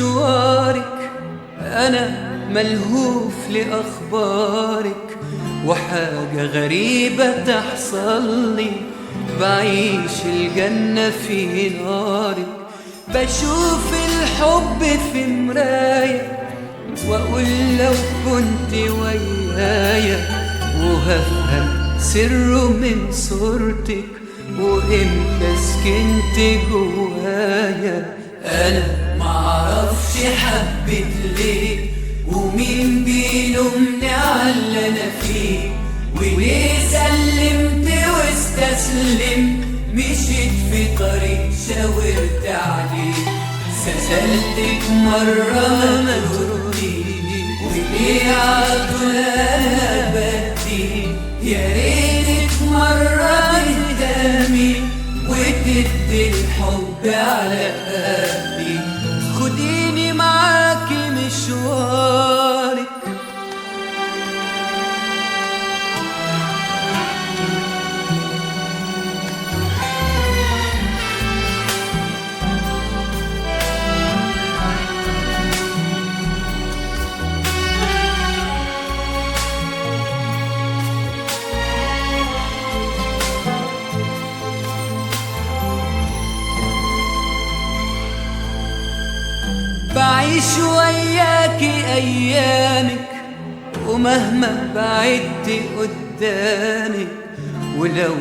مشوارك، أنا ملهوف لأخبارك، وحاجة غريبة تحصل لي، بعيش الجنة في نارك. بشوف الحب في مراية وأقول لو كنت ويايا، وهفهم سره من صورتك وإمتى سكنت جوايا. أنا معرفش حبيت ليه، ومين بيلومني على اللي أنا فيه، وليه سلمت واستسلمت، مشيت في طريق شاورت عليه. سألتك مرة ما تردي، وليه عطول أنا بدي، يا ريتك مرة تهتمي وتدي الحب على قلبي. خديني معاكي مشوارك، بعيش وياكي أيامك، ومهما بعدت قدامك، ولو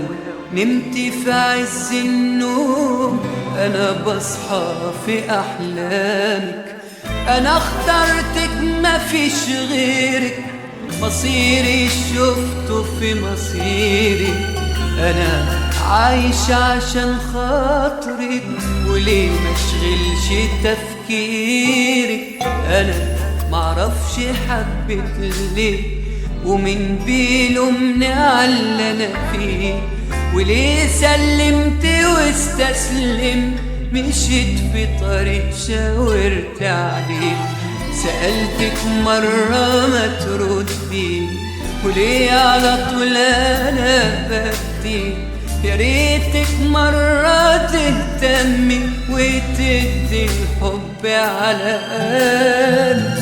نمت في عز النوم أنا بصحى في أحلامك. أنا اخترتك مفيش غيرك، مصيري شفته في مصيرك. أنا عايش عشان خاطرك، وليه مشغلش تفكيرك. أنا معرفش حبيت ليه، ومين بيلومني على اللي أنا فيه، وليه سلمت واستسلمت، مشيت في طريق شاورت عليه. سألتك مرة ما تردي، وليه على طول أنا بدي، يا ريتك مرة تهتمي وتدي الحب على قلبي.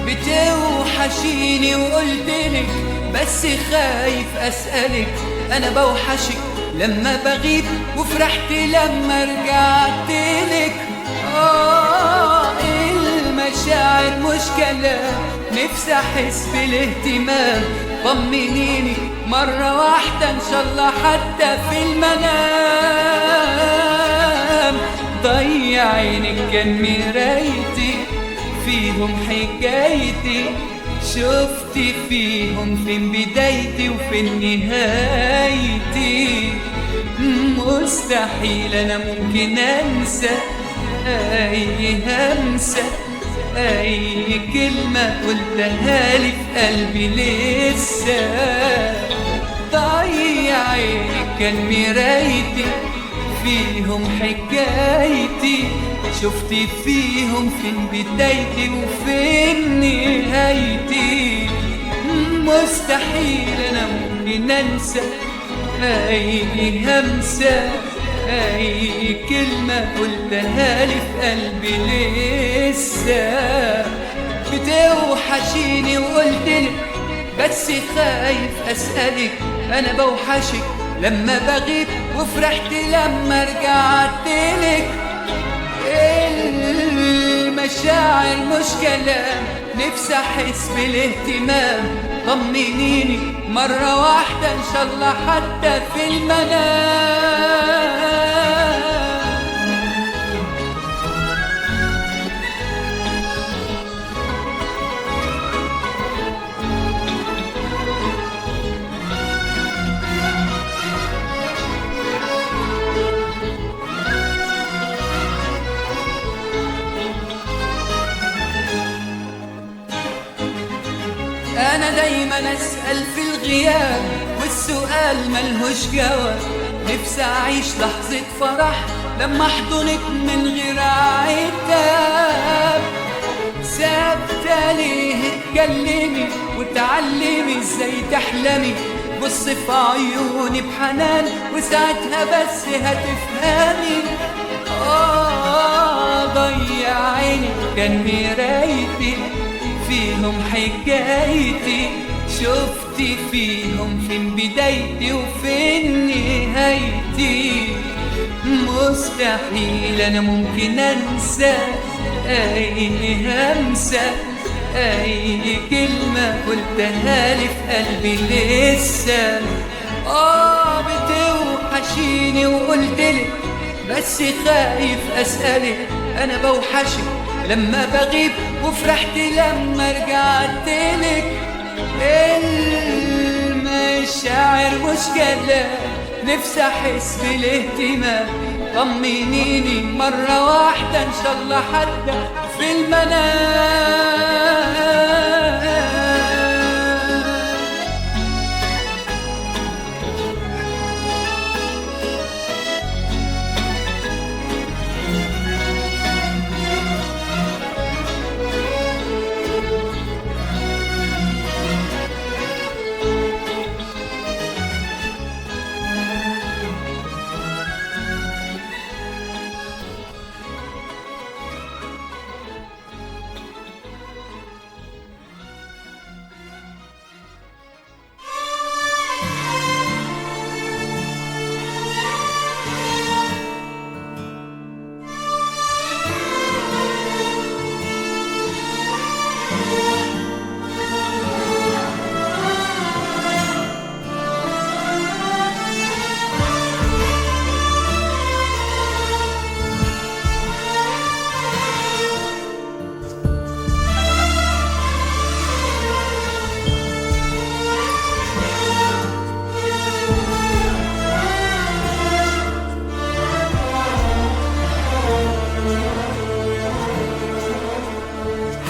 بتوحشيني وقلتلك، بس خايف أسألك. أنا بوحشك لما بغيب، وفرحت لما رجعتلك. المشاعر مش كلام، نفسي أحس بالاهتمام. طمنيني مرة واحدة إن شاء الله حتى في المنام. ضيع عينك كان مرايتي، فيهم حكايتي، شفت فيهم فين بدايتي وفين نهايتي. مستحيل أنا ممكن أنسى أي همسة أي كلمة قلتها لي في قلبي لسه. ضيع عيني كان مرايتي فيهم حكايتي، شفت فيهم فين بدايتي وفين نهايتي. مستحيل أنا ممكن أنسى أي همسة، أي كلمة قلتها لي في قلبي لسه. بتوحشيني وقلتلك بس خايف أسألك، أنا بوحشك لما بغيب وفرحت لما رجعتلك. المشاعر مش كلام، نفسي أحس بالاهتمام. طمنيني مرة واحدة إن شاء الله حتى في المنام. أنا دايما أسأل في الغياب والسؤال ملهوش جواب. نفسي أعيش لحظة فرح لما أحضنك من غير عتاب. ثابتة ليه اتكلمي وتعلمي ازاي تحلمي، بص في عيوني بحنان وساعتها بس هتفهمي. ضيع عيني كان مرايتي فيهم حكايتي، شفت فيهم فين بدايتي وفين نهايتي. مستحيل أنا ممكن أنسى أي همسة، أي كلمة قلتها لي في قلبي لسه. بتوحشيني وقلتلك بس خايف أسألك، أنا بوحشك لما بغيب وفرحت لما رجعتلك. المشاعر مش كلام، نفسي أحس بالاهتمام. طمنيني مرة واحدة إن شاء الله حتى في المنام.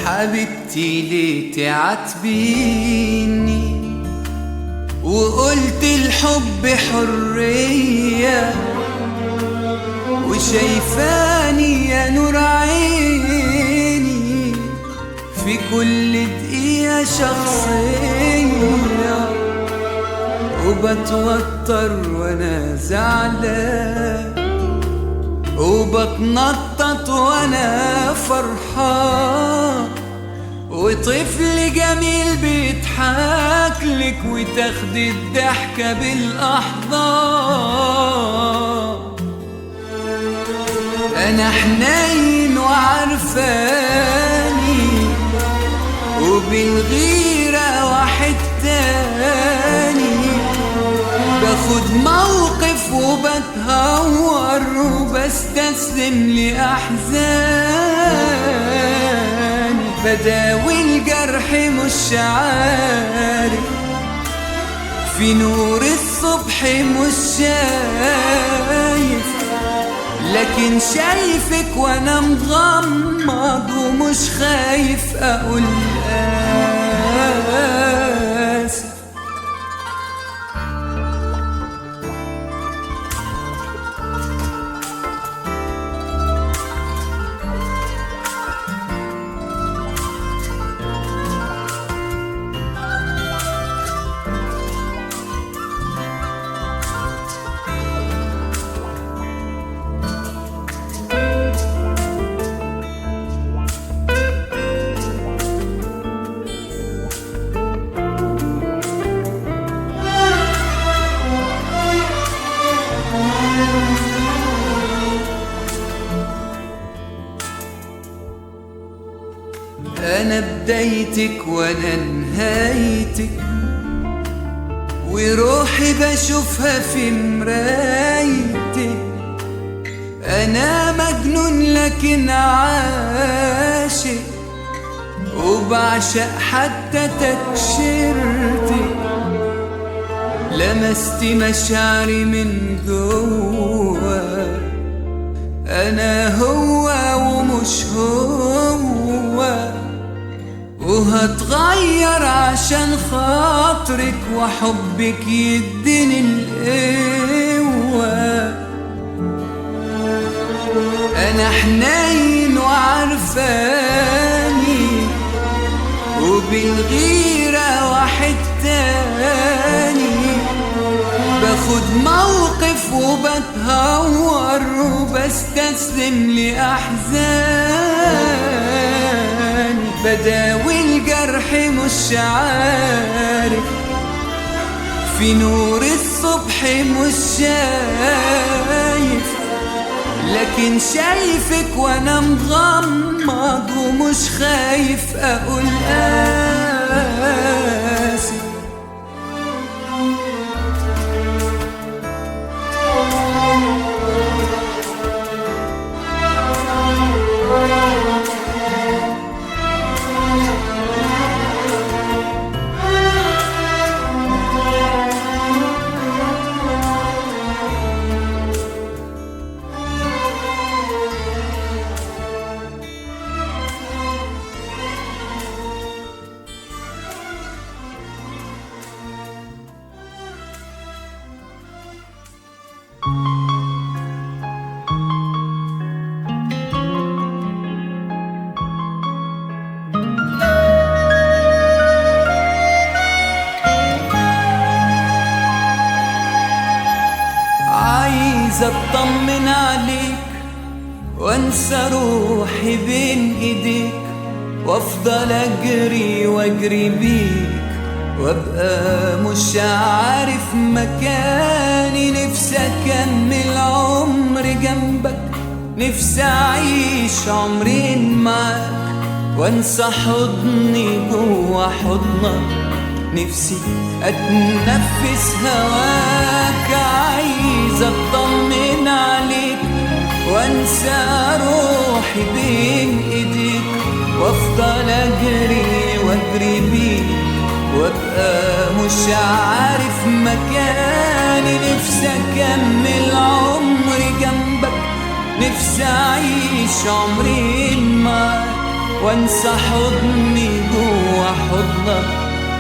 حبيبتي ليه تعاتبيني وقلت الحب حرية، وشايفاني يا نور عيني في كل دقيقة شخصية، وبتوتر وانا زعلان وبتنطط وانا فرحان، وطفل جميل بيضحكلك وتاخدي الضحكة بالأحضان. أنا حنين وعرفاني وبالغيرة واحد تاني، باخد موقف وبتهور وبستسلم لأحزاني، بداوي الجرح مش عارف في نور الصبح مش شايف، لكن لكن شايفك وانا مغمض ومش خايف اقول آسف. أنا بدايتك وأنا نهايتك، وروحي بشوفها في مرايتك. أنا مجنون لكن عاشق، وبعشق حتى تكشيرتك. لمست مشاعري من جوا، أنا هو ومش هو، وهتغير عشان خاطرك وحبك يديني القوة. أنا حنين وعرفاني، وبالغيرة واحد تاني. باخد موقف وبتهور وبستسلم لأحزاني. بداوي الجرح مش عارف، في نور الصبح مش شايف. لكن شايفك وانا مغمض ومش خايف اقول آسف. عايز اطمن عليك وانسى روحي بين ايديك، وافضل اجري واجري بيك، وابقى مش عارف مكاني. نفسي اكمل عمري جنبك، نفسي اعيش عمرين معاك، وانسى حضني جوا حضنك. نفسي اتنفس هواك، عايز اطمن عليك وانسى روحي بين ايديك، وافضل اجري واجري بيك، وابقى مش عارف مكاني. نفسي اكمل عمري جنبك، نفسي اعيش عمرين معاك، وانسى حضني جوا حضنك.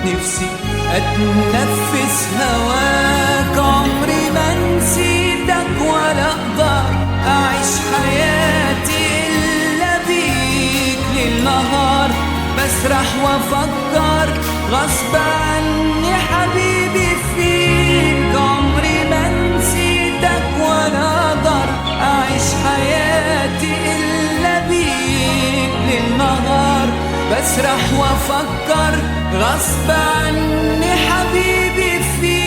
نفسي اتنفس هواك، عمري ما نسيتك ولا اقدر اعيش حياتي الا بيك. ليل نهار بسرح وافكر غصب عني حبيبي فيك. عمري ما نسيتك ولا اقدر اعيش حياتي الا بيك. ليل نهار بسرح وافكر غصب عني حبيبي فيك.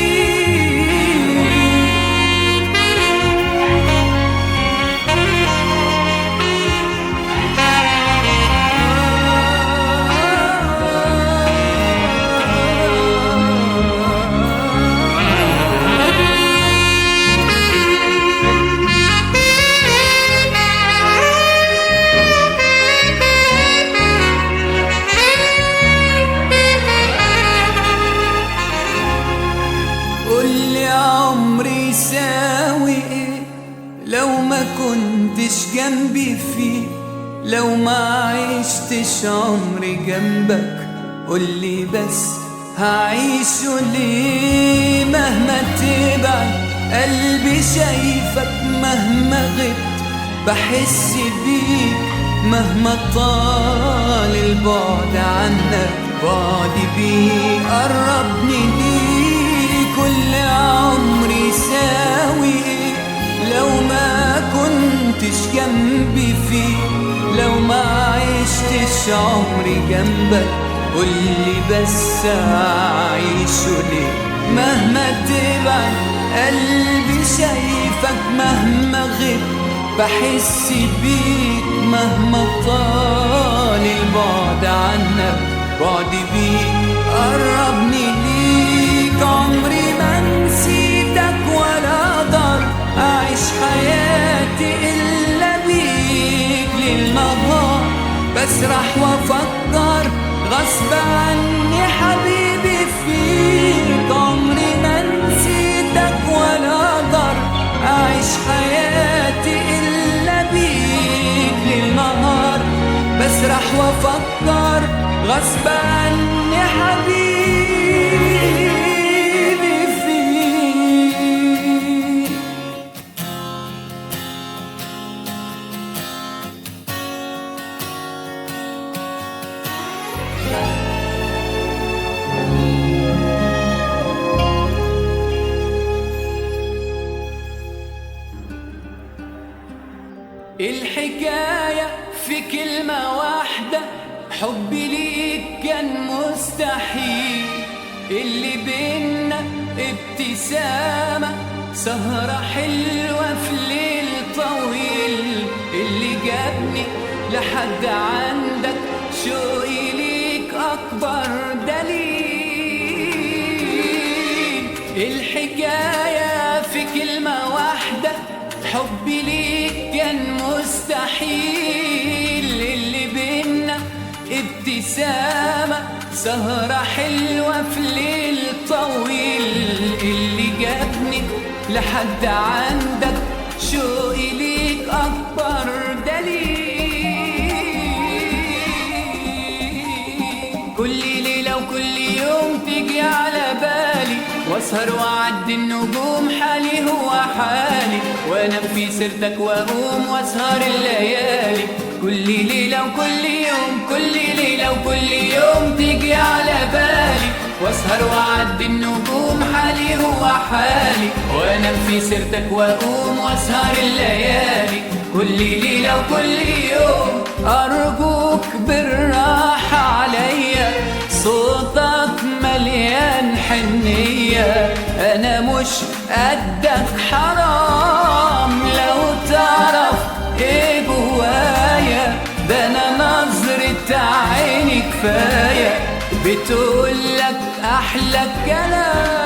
لو ما كنتش جنبي فيه، لو ما عشتش عمري جنبك، قولي بس هعيشه ليه؟ مهما تبعد قلبي شايفك، مهما غبت بحس بيك، مهما طال البعد عنك بعدي بيك. قربني ليك كل عمري يساوي ايه؟ لو ما كنتش جنبي فيه، لو ما عشتش عمري جنبك، قولي بس أعيشه ليه؟ مهما تبعد قلبي شايفك، مهما غبت بحس بيك، مهما طال البعد عنك بعدي بيك. قربني ليك عمري ما نسيتك، ولا أقدر أعيش حياتي إلا بيك. ليل نهار بسرح وأفكر غصب عني حبيبي فيك. عمري ما نسيتك ولا أقدر أعيش حياتي إلا بيك. ليل نهار بسرح وأفكر غصب عني حبيبي فيك. الحكاية في كلمة واحدة، حبي ليك كان مستحيل. اللي بينا ابتسامة، سهرة حلوة في ليل طويل. اللي جابني لحد عندك شوقي ليك أكبر دليل. الحكاية في كلمة واحدة، حبي ليك كان مستحيل. اللي بينا ابتسامة، سهرة حلوة في ليل طويل. اللي جابني لحد عندك شوقي ليك أكبر دليل. كل ليلة وكل يوم تيجي على بالي، واسهر واعدي النجوم، حالي هو حالي، وانام في سيرتك واقوم واسهر الليالي. كل ليلة وكل يوم، كل ليلة وكل يوم تيجي على بالي، واسهر واعدي النجوم، حالي هو حالي، وانام في سيرتك واقوم واسهر الليالي. كل ليلة وكل يوم ارجوك بالراحة عليا، صوتك مليان حنية، أنا مش قدك حرام. لو تعرف إيه جوايا، ده أنا نظرة عيني كفاية بتقولك أحلى كلام.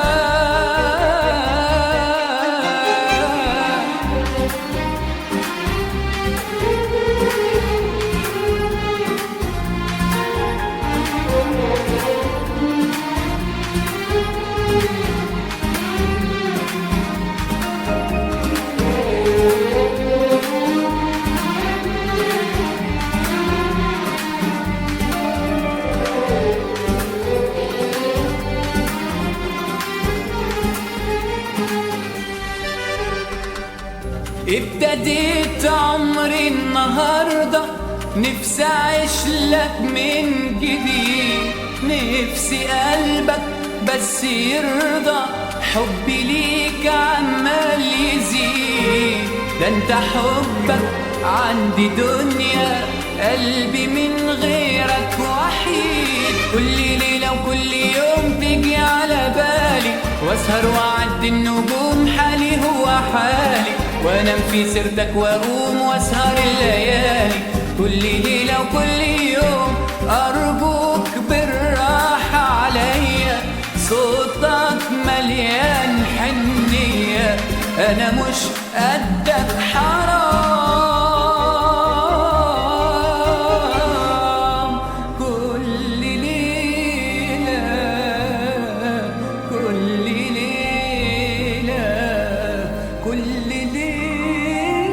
ابتديت عمري النهاردة، نفسي أعيش لك من جديد. نفسي قلبك بس يرضى، حبي ليك عمال يزيد. ده انت حبك عندي دنيا، قلبي من غيرك وحيد. كل ليلة وكل يوم تيجي على بالي، واسهر واعدي النجوم، حالي هو حالي، وانام في سيرتك واقوم واسهر الليالي. كل ليلة وكل يوم ارجوك بالراحة عليا، صوتك مليان حنية، انا مش قدك حرام. كل ليلة كل ليلة كل ليلة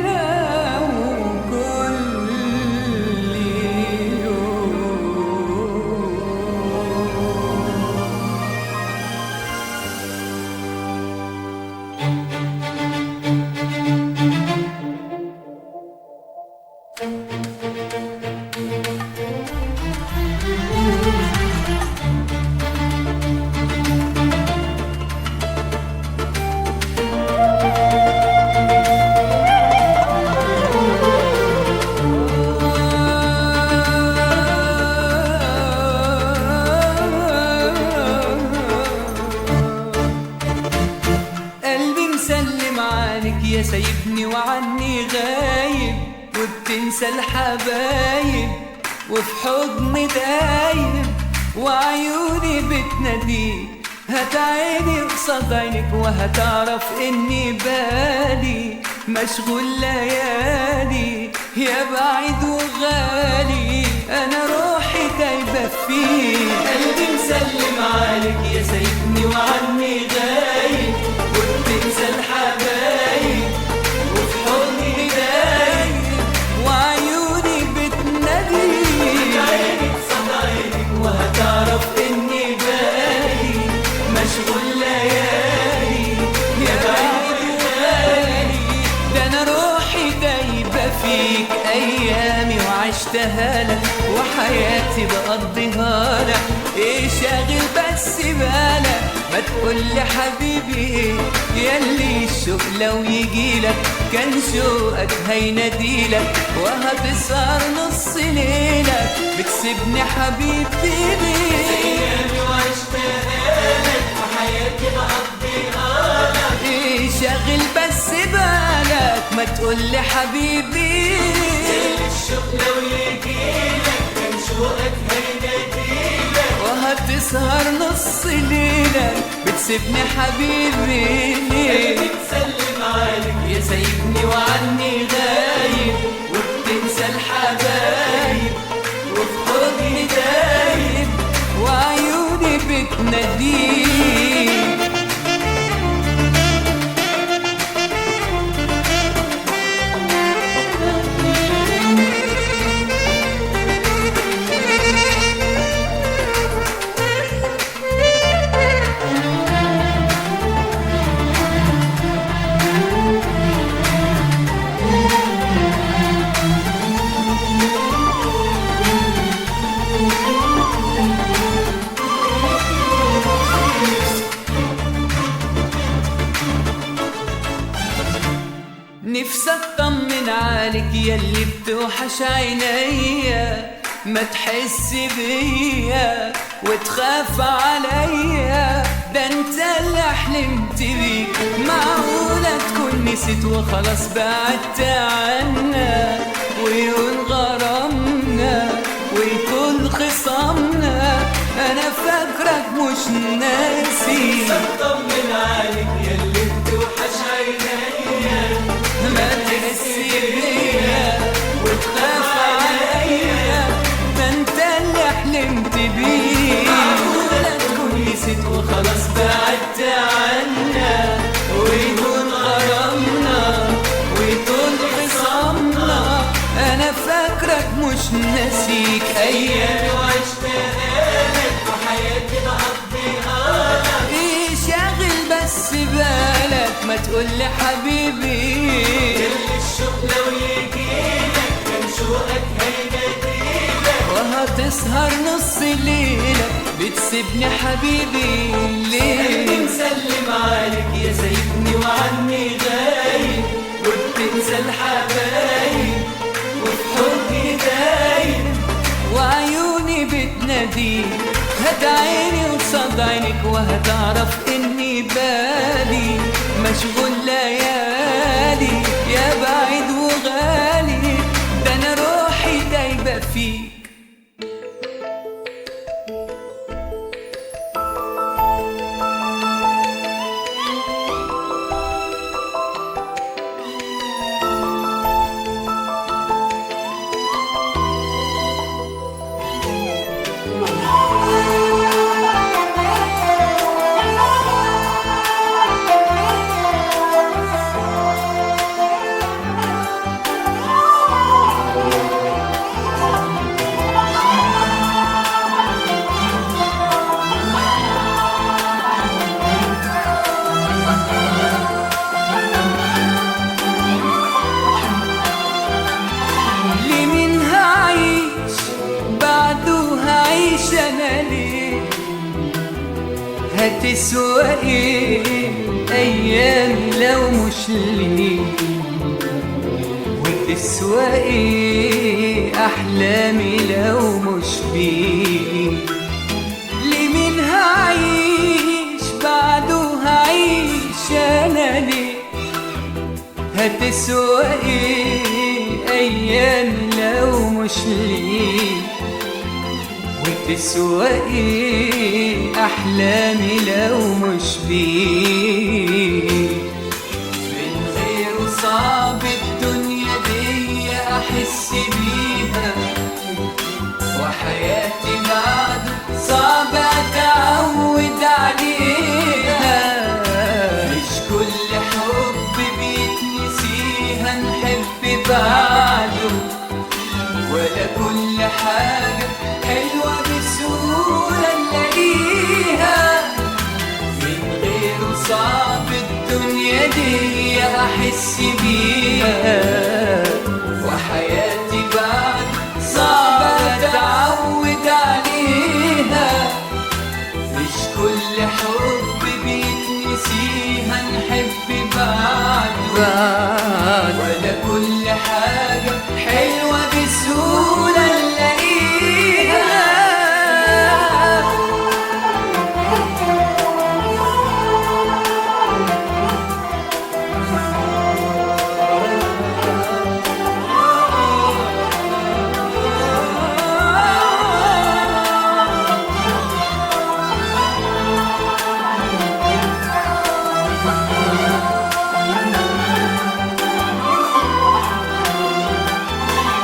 سايبني وعني غايب، وبتنسى الحبايب وفي حضني دايب، وعيوني بتناديك. هات عيني قصاد عينك وهتعرف اني بالي مشغول ليالي، يا بعيد وغالي انا روحي دايبه فيك. قلبي مسلم عليك يا سايبني وعني غايب، وبتنسى الحبايب وفي حضني دايب، وعيوني بتناديك. عينك قصاد عينك وهتعرف اني بالي مشغول ليالي، يا بعيد وغالي ده انا روحي دايبه فيك. ايامي وعشتها لك وحياتي بقضيها لك، ايه شاغل بس بالك؟ ما تقولي حبيبي ياللي الشوق لو يجيلك كان شوقك هيناديلك، وهتسهر نص ليلك بتسيبني حبيبي. ايامي وعشتها لك وحياتي بقضيها لك، ايه شاغل بس بالك؟ ما تقولي حبيبي الشوق لو يجيلك كان شوقك هيناديلك، وهتسهر نص ليلك بتسيبني حبيبي. قلبي تسلم عليك يا سايبني وعني غايب، وبتنسى الحبايب وفي حضني دايب، وعيوني بتناديك. نفسي اطمن عليك ياللي بتوحش عينيا، ما تحس بيا وتخاف عليا، ده انت اللي حلمت بيك. معقولة تكون نسيت وخلاص بعدت عنا، ويكون غرامنا ويكون خصامنا، انا فاكرك مش ناسي. اطمن عليك ياللي بتوحش عينيا، ما تحس بيا وتخاف عليا، ده انت اللي حلمت بيه. معقولة تكون نسيت وخلاص بعدت عنا، ويكون غرامنا ويكون خصامنا، انا فاكرك مش ناسيك. ايامي وعشتها لك وحياتي بقضيها لك، ايه شاغل بس بالك؟ ما تقولي حبيبي الشوق لو يجيلك كان شوقك هيناديلك، وهتسهر نص ليلك بتسيبني حبيبي. ليه قلبي مسلم عليك يا سايبني وعني غايب، وبتنسى الحبايب وفي حضني دايب، وعيوني بتناديك. هات عيني قصاد عينك وهتعرف اني بالي مشغول ليالي، يا بعيد وغالي ده انا روحي دايبه فيك. هتسوى ايه ايامي لو مش ليك، وتسوى ايه احلامي لو مش بيك. لمين هعيش بعده هعيش انا ليه؟ هتسوى ايه ايام لو مش ليك؟ وتسوى ايه احلامي لو مش بيك؟ من غيره صعب الدنيا دي احس بيها، وحياتي بعده صعب اتعود عليها. مش كل حب بيتنسيها نحب بعده، ولا كل حاجة حلوة بسهولة نلاقيها. من غيره صعب الدنيا دي أحس بيها، وحياتي بعد صعب أتعود عليها. مش كل حب بيتنسيها نحب بعده، ولا كل حاجة حلوة بسهولة نلاقيها.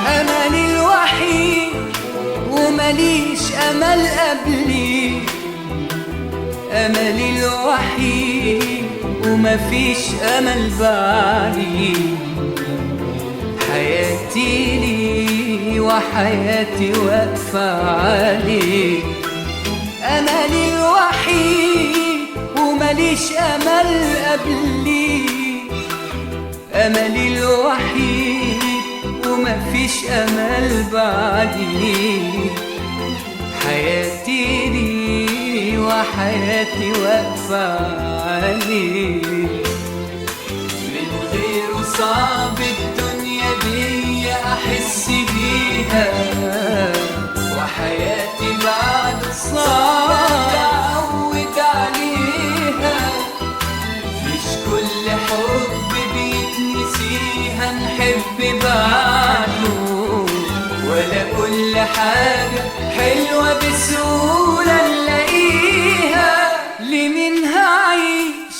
أملي الوحيد ومليش أمل قبلي، أملي الوحيد ومفيش أمل بعدي. حياتي لي وحياتي واقفة عليك. أملي الوحيد ومليش أمل قبلي، أملي الوحيد ومفيش أمل بعدي. حياتي لي وحياتي واقفة عليك. من غيره صعب الدنيا دي أحس بيها، وحياتي بعد صعب أتعود عليها. مش كل حب بيتنسيها نحب بعده، ولا كل حاجة حلوة بسهولة نلاقيها. لمين هعيش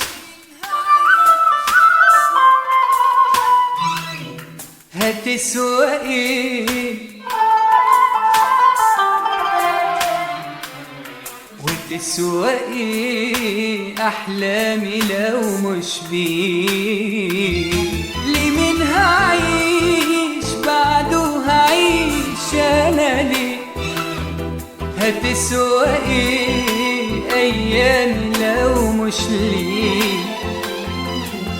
هتسوى ايه؟ وتسوى ايه احلامي لو مش بيك؟ لمين هعيش بعده هعيش انا ليه؟ هتسوى ايه ايامي لو مش ليك؟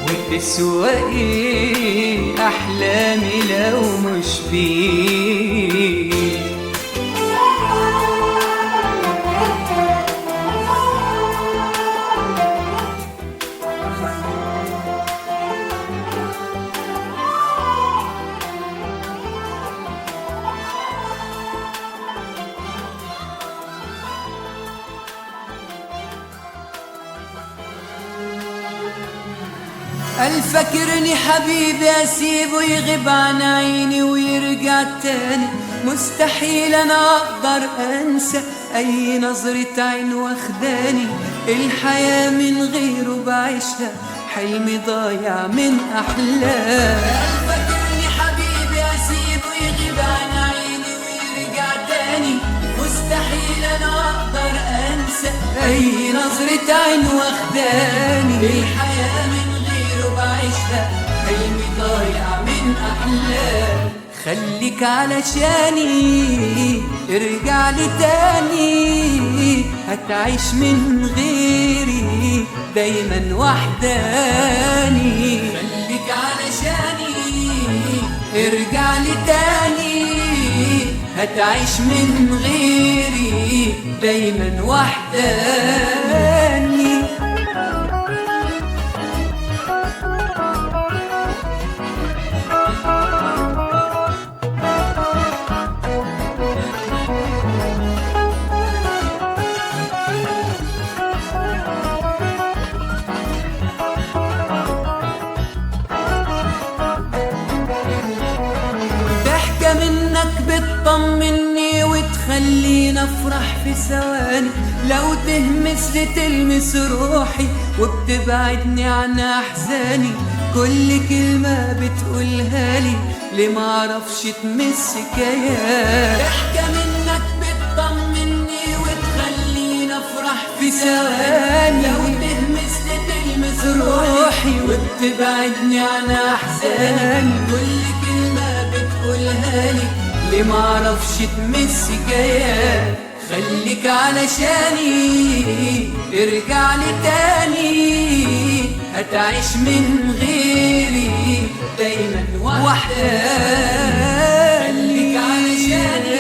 وتسوى ايه احلامي لو مش بيك؟ الفكرني حبيبي اسيبه يغيب عن عيني ويرجع تاني، مستحيل انا اقدر انسى اي نظرة عين واخداني. الحياة من غيره بعيشها حلمي ضايع من احلامي. الفكرني حبيبي اسيبه يغيب عن عيني ويرجع تاني، مستحيل انا اقدر انسى اي نظرة عين واخداني. الحياة من بعيشها حلمي ضايع من أحلام. خليك علشاني ارجع لي تاني، هتعيش من غيري دايما وحداني. خليك علشاني ارجع لي تاني، هتعيش من غيري دايما وحداني. وتخلينا افرح في ثواني، لو تهمس لتلمس روحي وبتبعدني عن احزاني، كل كلمة بتقولها لي ليه معرفش تمس كيان. ضحكة منك بتطمني وتخلينا افرح في ثواني، لو تهمس لتلمس روحي وبتبعدني عن احزاني، كل كلمة بتقولها لي ليه معرفش تمس كيان. خليك علشاني ارجع لي تاني، هتعيش من غيري دايما وحدك. خليك علشاني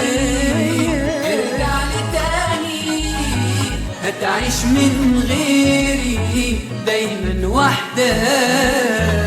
ارجع لي تاني، هتعيش من غيري دايما وحدك.